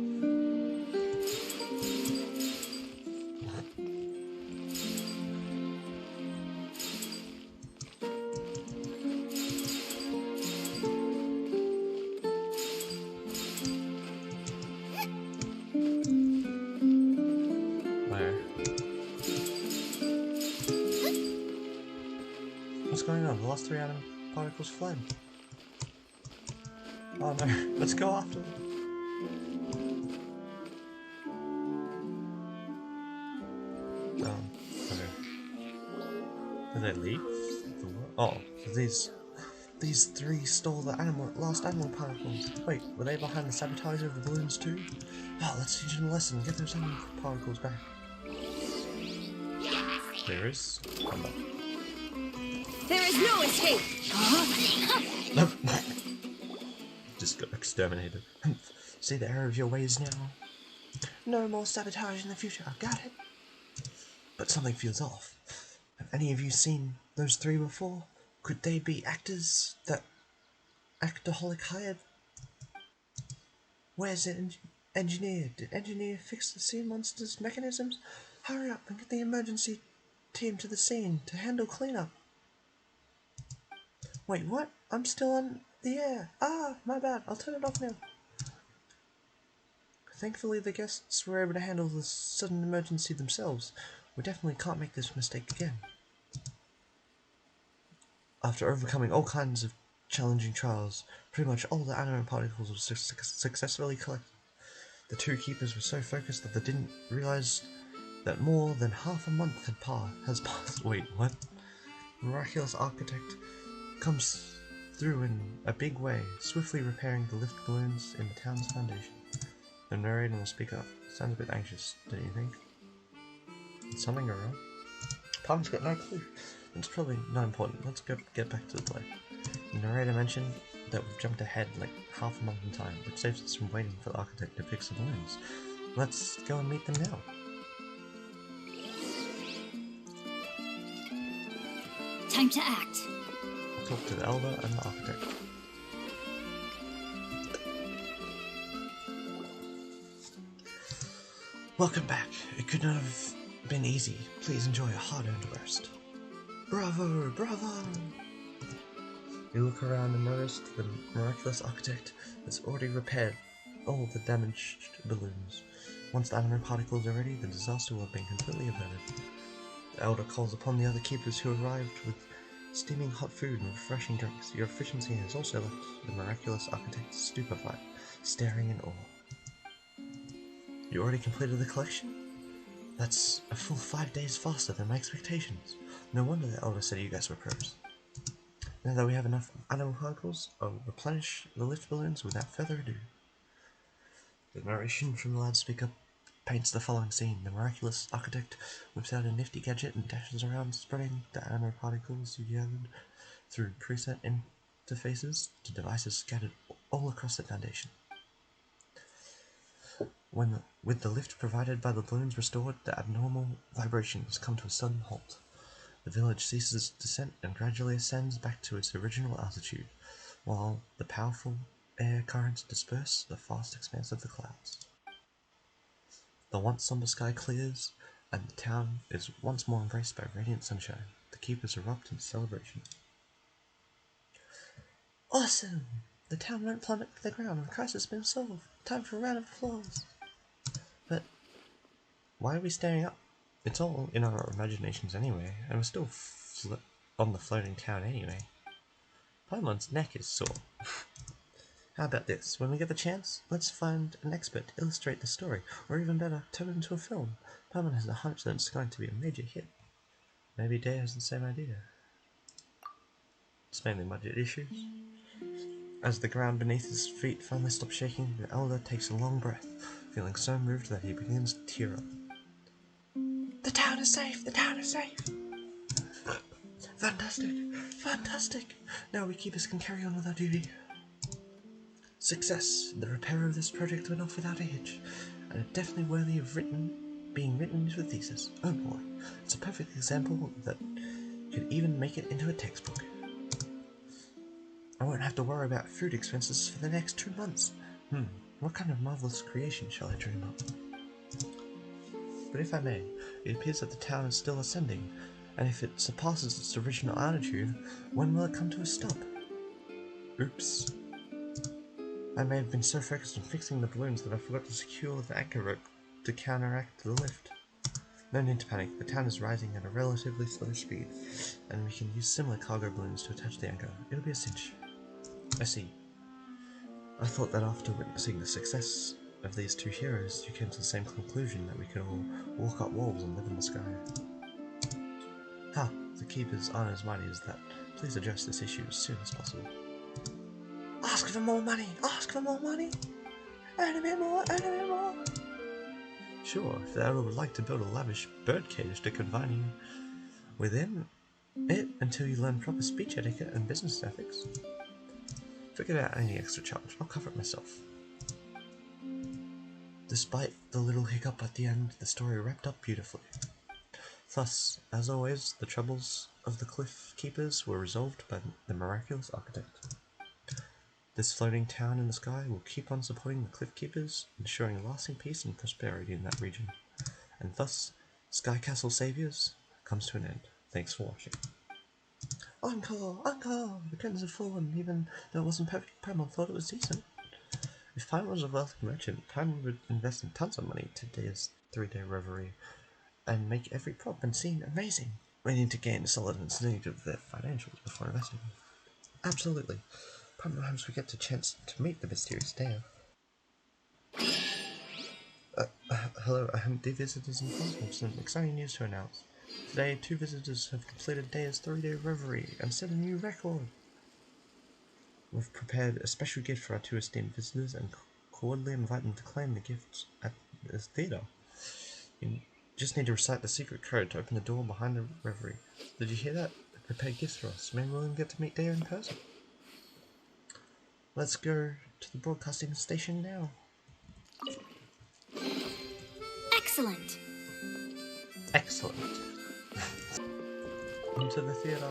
What's going on? The last 3 animal particles fled. Oh no, let's go after them. Okay. Did they leave? Oh, these 3 stole the last animal particles. Wait, were they behind the sabotage of the balloons too? Oh, let's teach them a lesson. Get those animal particles back. There is combat. There is no escape! Nope. Just got exterminated. See the error of your ways now? No more sabotage in the future, I've got it. But something feels off. Have any of you seen those 3 before? Could they be actors that Actaholic hired? Where's the engineer? Did engineer fix the sea monster's mechanisms? Hurry up and get the emergency team to the scene to handle cleanup. Wait, what? I'm still on the air. Ah, my bad. I'll turn it off now. Thankfully, the guests were able to handle the sudden emergency themselves. We definitely can't make this mistake again. After overcoming all kinds of challenging trials, pretty much all the anima particles were successfully collected. The two keepers were so focused that they didn't realize that more than half a month has passed. Wait, what? The miraculous architect comes through in a big way, swiftly repairing the lift balloons in the town's foundation. The narrator will speak up. Sounds a bit anxious, don't you think? Is something wrong? Palm's got no clue. It's probably not important. Let's get back to the play. The narrator mentioned that we've jumped ahead like half a month in time, which saves us from waiting for the architect to fix the balloons. Let's go and meet them now. Time to act. Talk to the elder and the architect. Welcome back. It could not have been easy. Please enjoy a hard-earned rest. Bravo! Bravo! You look around and notice the miraculous architect has already repaired all the damaged balloons. Once the anima particles are ready, the disaster will have been completely averted. The elder calls upon the other keepers who arrived with steaming hot food and refreshing drinks. Your efficiency has also left the miraculous architect stupefied, staring in awe. You already completed the collection? That's a full 5 days faster than my expectations. No wonder the elder said you guys were pros. Now that we have enough animal particles, I'll replenish the lift balloons without further ado. The narration from the loudspeaker paints the following scene. The miraculous architect whips out a nifty gadget and dashes around, spreading the animal particles you gathered through preset interfaces to devices scattered all across the foundation. With the lift provided by the balloons restored, the abnormal vibrations come to a sudden halt. The village ceases descent and gradually ascends back to its original altitude, while the powerful air currents disperse the vast expanse of the clouds. The once somber sky clears, and the town is once more embraced by radiant sunshine. The keepers erupt in celebration. Awesome! The town won't plummet to the ground, and the crisis has been solved. Time for a round of applause. But why are we staring up? It's all in our imaginations anyway, and we're still on the floating town anyway. Paimon's neck is sore. How about this? When we get the chance, let's find an expert to illustrate the story, or even better, turn it into a film. Paimon has a hunch that it's going to be a major hit. Maybe Daiya has the same idea. It's mainly budget issues. As the ground beneath his feet finally stops shaking, the elder takes a long breath, feeling so moved that he begins to tear up. The town is safe! The town is safe! Fantastic! Fantastic! Now we keepers can carry on with our duty. Success! The repair of this project went off without a hitch, and it's definitely worthy of being written into a thesis. Oh boy, it's a perfect example that could even make it into a textbook. I won't have to worry about food expenses for the next 2 months. What kind of marvelous creation shall I dream up? But if I may, it appears that the town is still ascending, and if it surpasses its original altitude, when will it come to a stop? Oops. I may have been so focused on fixing the balloons that I forgot to secure the anchor rope to counteract the lift. No need to panic, the town is rising at a relatively slow speed, and we can use similar cargo balloons to attach the anchor. It'll be a cinch. I see. I thought that after witnessing the success of these two heroes, you came to the same conclusion that we could all walk up walls and live in the sky. Ha! The keepers aren't as mighty as that. Please address this issue as soon as possible. Ask for more money! Ask for more money! Earn a bit more! Earn a bit more! Sure, if the elder would like to build a lavish birdcage to confine you within it until you learn proper speech etiquette and business ethics. Forget about any extra charge, I'll cover it myself. Despite the little hiccup at the end, the story wrapped up beautifully. Thus, as always, the troubles of the cliff keepers were resolved by the miraculous architect. This floating town in the sky will keep on supporting the cliff keepers, ensuring lasting peace and prosperity in that region. And thus, Skycastle Saviors comes to an end. Thanks for watching. Encore! Encore! The curtains have fallen, even though it wasn't perfect. Paimon thought it was decent. If Paimon was a wealthy merchant, Paimon would invest in tons of money to Daiya's 3-day reverie and make every prop and scene amazing. We need to gain a solid understanding of their financials before investing. Absolutely. Sometimes we get the chance to meet the mysterious Daiya. Hello, dear visitors and cosmos, some exciting news to announce. Today, 2 visitors have completed Daiya's 3-day reverie and set a new record. We've prepared a special gift for our 2 esteemed visitors and cordially invite them to claim the gifts at this theatre. You just need to recite the secret code to open the door behind the reverie. Did you hear that? They prepared gifts for us. Maybe we'll even get to meet Daiya in person. Let's go to the broadcasting station now. Excellent. Excellent. Into the theatre.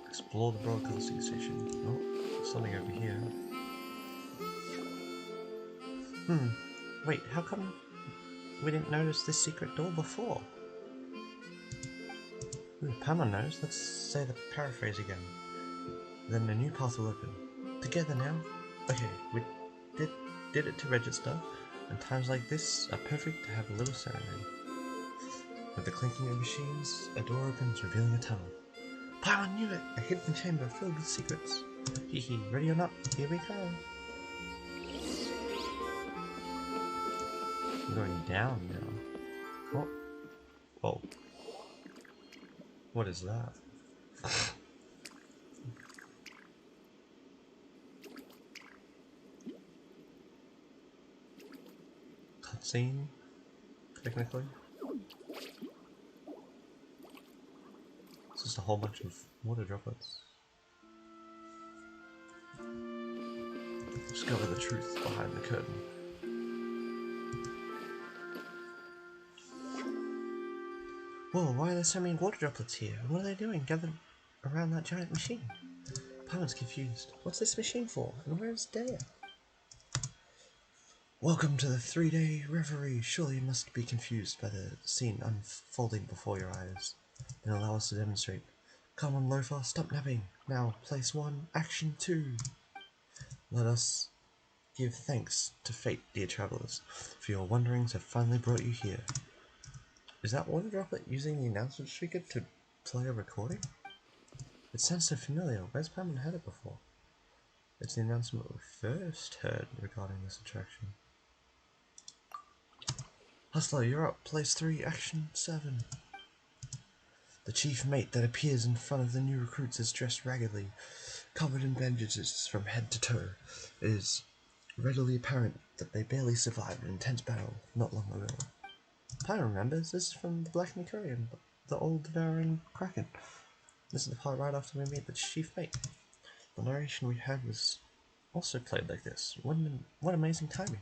Explore the broadcasting station. Oh, there's something over here. Wait, how come we didn't notice this secret door before? Paimon knows. Let's say the paraphrase again. Then a new path will open. Together now. Okay, we did it to register, and times like this are perfect to have a little ceremony. With the clinking of machines, a door opens, revealing a tunnel. Paimon knew it! A hidden chamber filled with secrets. Hee, ready or not, here we come. I'm going down now. Oh. Whoa. What is that? Cutscene? Technically? It's just a whole bunch of water droplets. Discover the truth behind the curtain. Whoa, why are there so many water droplets here? And what are they doing gathered around that giant machine? Paimon's confused. What's this machine for? And where is Daiya? Welcome to the 3-day reverie. Surely you must be confused by the scene unfolding before your eyes. Then allow us to demonstrate. Come on, Loafer, stop napping. Now, place 1, action 2. Let us give thanks to fate, dear travellers, for your wanderings have finally brought you here. Is that water droplet using the announcement speaker to play a recording? It sounds so familiar. Where's Paimon heard it before? It's the announcement we first heard regarding this attraction. Hustler, you're up. Place 3, action 7. The chief mate that appears in front of the new recruits is dressed raggedly, covered in bandages from head to toe. It is readily apparent that they barely survived an intense battle not long ago. Paimon remembers this is from the Black Nacre and the All-Devouring Kraken. This is the part right after we meet the chief mate. The narration we heard was also played like this. What amazing timing.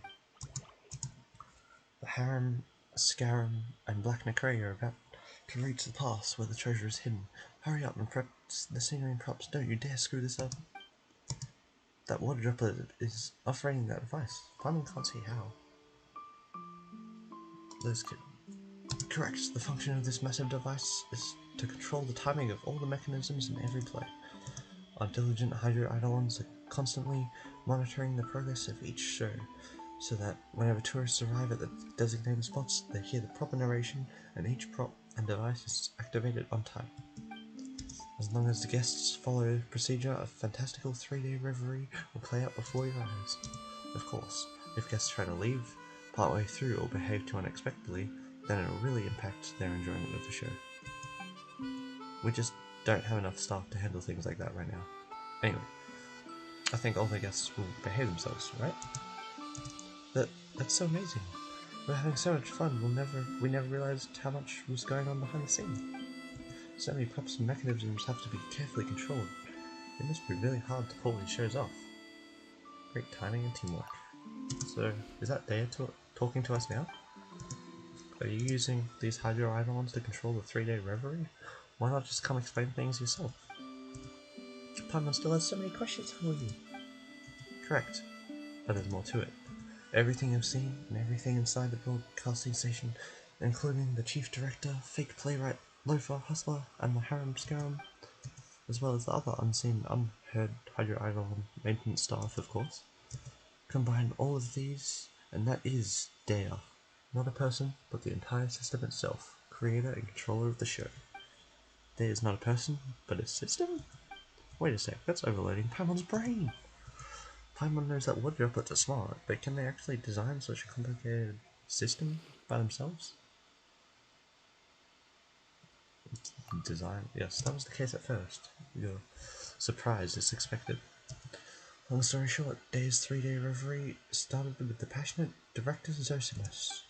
The Harem, Scarum, and Black Nacre are about to reach the pass where the treasure is hidden. Hurry up and prep the scenery and props. Don't you dare screw this up. That water droplet is offering that advice. Paimon can't see how. Liz, correct. The function of this massive device is to control the timing of all the mechanisms in every play. Our diligent Hydro Eidolons are constantly monitoring the progress of each show, so that whenever tourists arrive at the designated spots, they hear the proper narration and each prop and device is activated on time. As long as the guests follow the procedure, a fantastical 3-day reverie will play out before your eyes. Of course, if guests try to leave partway through or behave too unexpectedly, then it will really impact their enjoyment of the show. We just don't have enough staff to handle things like that right now. Anyway, I think all the guests will behave themselves, right? That's so amazing. We're having so much fun, we never realized how much was going on behind the scenes. So many props and mechanisms have to be carefully controlled. It must be really hard to pull these shows off. Great timing and teamwork. So, is that Daiya talking to us now? Are you using these Hydro Eidolons to control the 3-day reverie? Why not just come explain things yourself? Paimon still has so many questions for you. Correct, but there's more to it. Everything I've seen and everything inside the broadcasting station, including the chief director, fake playwright, loafer, hustler, and the harem scarum, as well as the other unseen, unheard Hydro Idol maintenance staff, of course. Combine all of these, and that is Daiya. Not a person, but the entire system itself, creator and controller of the show. Daiya is not a person, but a system? Wait a sec, that's overloading Paimon's brain! Paimon knows that water droplets are smart, but can they actually design such a complicated system by themselves? Design? Yes, that was the case at first. Your surprise is expected. Long story short, Daiya's 3-day reverie started with the passionate director Zosimus.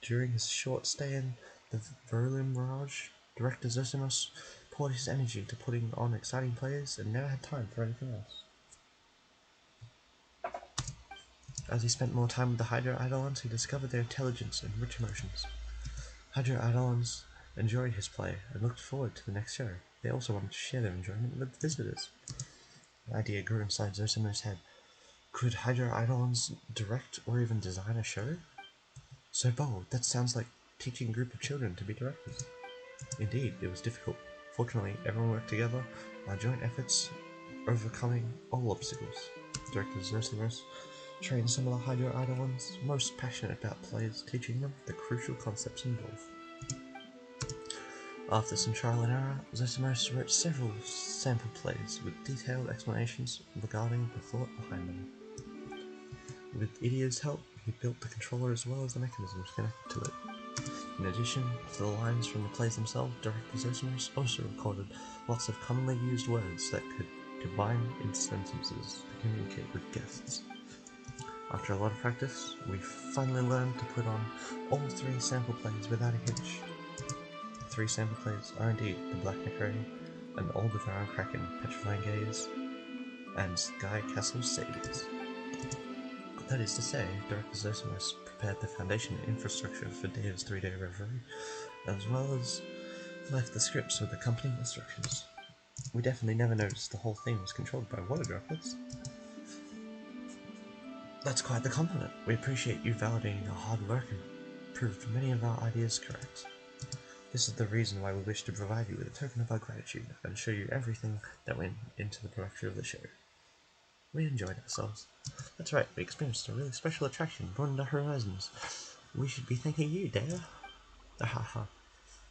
During his short stay in the Veluriyam Mirage, director Zosimus poured his energy to putting on exciting plays and never had time for anything else. As he spent more time with the Hydro Eidolons, he discovered their intelligence and rich emotions. Hydro Eidolons enjoyed his play and looked forward to the next show. They also wanted to share their enjoyment with the visitors. An idea grew inside Zosimus' head. Could Hydro Eidolons direct or even design a show? So bold, that sounds like teaching a group of children to be directors. Indeed, it was difficult. Fortunately, everyone worked together, our joint efforts overcoming all obstacles. Director Zosimus trained some of the Hydro Eidolons most passionate about plays, teaching them the crucial concepts involved. After some trial and error, Zosimus wrote several sample plays with detailed explanations regarding the thought behind them. With Idia's help, he built the controller as well as the mechanisms connected to it. In addition to the lines from the plays themselves, Director Zosimus also recorded lots of commonly used words that could combine into sentences to communicate with guests. After a lot of practice, we finally learned to put on all 3 sample plays without a hitch. The 3 sample plays are indeed the Black Nacre, and All-Devouring Kraken, Petrifying Gaze, and Skycastle Saviors. That is to say, Director Zosimus prepared the foundation and infrastructure for Daiya's 3-day reverie, as well as left the scripts with accompanying instructions. We definitely never noticed the whole thing was controlled by water droplets. That's quite the compliment. We appreciate you validating our hard work and proved many of our ideas correct. This is the reason why we wish to provide you with a token of our gratitude and show you everything that went into the production of the show. We enjoyed ourselves. That's right, we experienced a really special attraction, broadened our horizons. We should be thanking you, Daiya. Ahaha.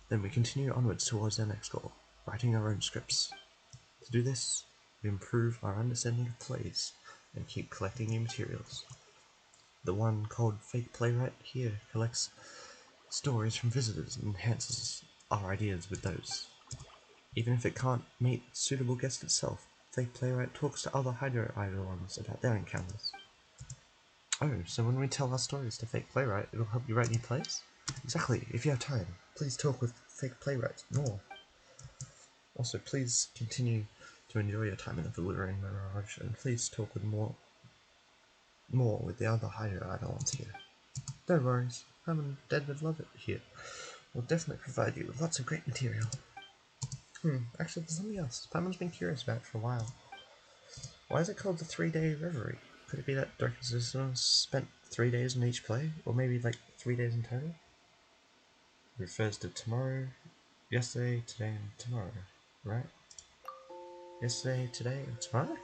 Then we continue onwards towards our next goal, writing our own scripts. To do this, we improve our understanding of plays and keep collecting new materials. The one called Fake Playwright here collects stories from visitors and enhances our ideas with those. Even if it can't meet suitable guests itself, Fake Playwright talks to other Hydro Eidolons about their encounters. Oh, so when we tell our stories to Fake Playwright, it'll help you write new plays? Exactly, if you have time, please talk with Fake Playwright more. Also, please continue to enjoy your time in the Veluriyam Mirage, and please talk with more with the other Hydro Eidolons here. No worries, Pam and Dad would love it here. We'll definitely provide you with lots of great material. Actually, there's something else Pamon's been curious about for a while. Why is it called the 3-day reverie? Could it be that Director Zosimus spent 3 days on each play? Or maybe like 3 days in total? It refers to tomorrow, yesterday, today, and tomorrow, right? Yesterday, today, and tomorrow?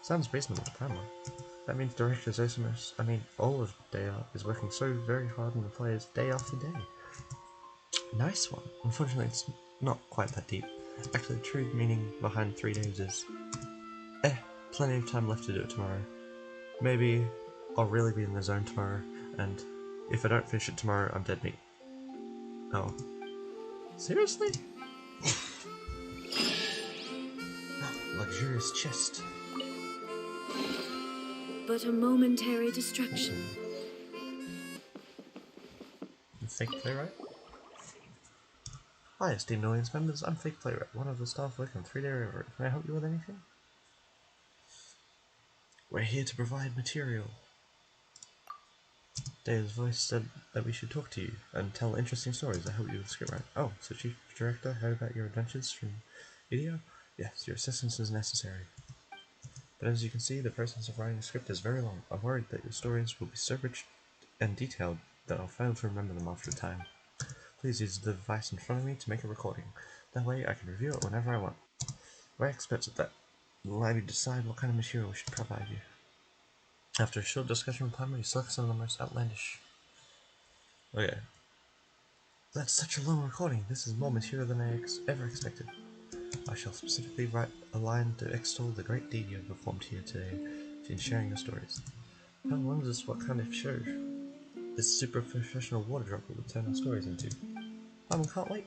Sounds reasonable to Pamon. That means Director Zosimus, all of Daiya, is working so very hard on the plays day after day. Nice one. Unfortunately, it's not quite that deep. Actually, the true meaning behind 3 days is, plenty of time left to do it tomorrow. Maybe I'll really be in the zone tomorrow, and if I don't finish it tomorrow, I'm dead meat. Oh. Seriously? Luxurious chest. But a momentary distraction. Fake Playwright? Hi, esteemed audience members, I'm Fake Playwright, one of the staff working on 3-day reverie. Can I help you with anything? We're here to provide material. Daiya's voice said that we should talk to you and tell interesting stories that help you with the scriptwriting. Oh, so Chief Director heard about your adventures from Idia? Yes, your assistance is necessary. But as you can see, the process of writing a script is very long. I'm worried that your stories will be so rich and detailed that I'll fail to remember them after a time. Please use the device in front of me to make a recording. That way I can review it whenever I want. We're experts at that. We'll let you decide what kind of material we should provide you. After a short discussion with Palmer, you select some of the most outlandish. Okay. That's such a long recording. This is more material than I ever expected. I shall specifically write a line to extol the great deed you have performed here today in sharing your stories. How long is this? What kind of show this super professional water drop will turn our stories into? I can't wait.